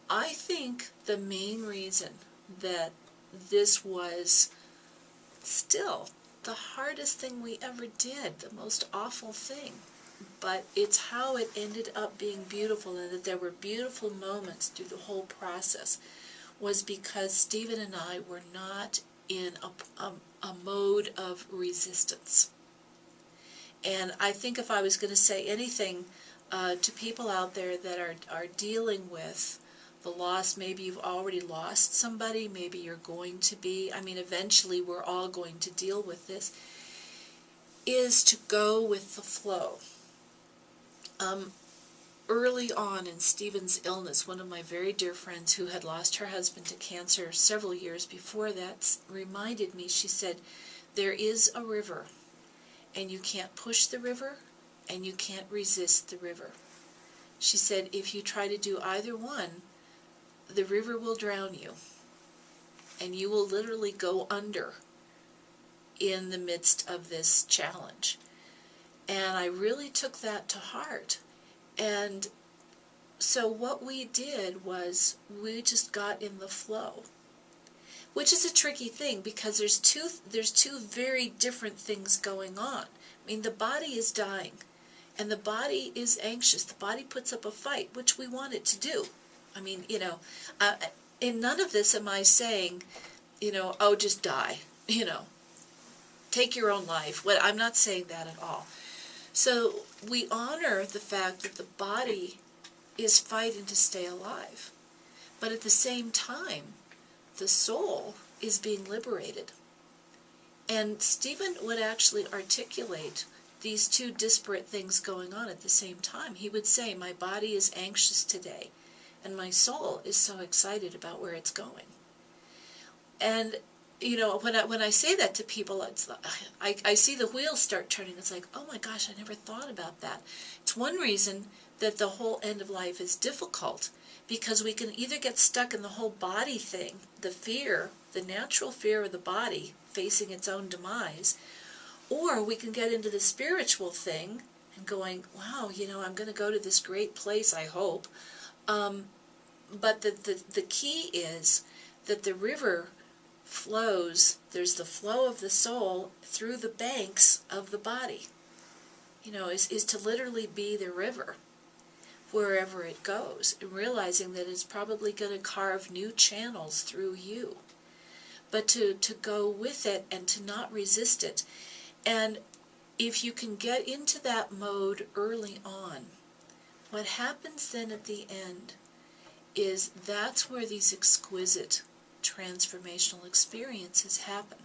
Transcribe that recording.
I think the main reason that this was still the hardest thing we ever did, the most awful thing, but it's how it ended up being beautiful, and that there were beautiful moments through the whole process, was because Stephen and I were not in a mode of resistance. And I think if I was going to say anything to people out there that are dealing with the loss, maybe you've already lost somebody, maybe you're going to be, I mean, eventually we're all going to deal with this, is to go with the flow. Early on in Stephen's illness, one of my very dear friends who had lost her husband to cancer several years before that reminded me, she said, there is a river, and you can't push the river, and you can't resist the river. She said, if you try to do either one, the river will drown you, and you will literally go under in the midst of this challenge. And I really took that to heart. And so what we did was we just got in the flow, which is a tricky thing because there's two very different things going on. I mean, the body is dying, and the body is anxious. The body puts up a fight, which we want it to do. I mean, in none of this am I saying, oh, just die, take your own life. Well, I'm not saying that at all. So we honor the fact that the body is fighting to stay alive. But at the same time, the soul is being liberated. And Stephen would actually articulate these two disparate things going on at the same time. He would say, my body is anxious today, and my soul is so excited about where it's going. And when I say that to people, it's like, I see the wheels start turning. It's like, oh my gosh, I never thought about that. It's one reason that the whole end of life is difficult, because we can either get stuck in the whole body thing, the fear, the natural fear of the body facing its own demise, or we can get into the spiritual thing and going, wow, I'm going to go to this great place, I hope. But the key is that the river flows, there's the flow of the soul through the banks of the body, is to literally be the river wherever it goes, and realizing that it's probably going to carve new channels through you, but to go with it and to not resist it. And if you can get into that mode early on, what happens then at the end is that's where these exquisite transformational experiences happen.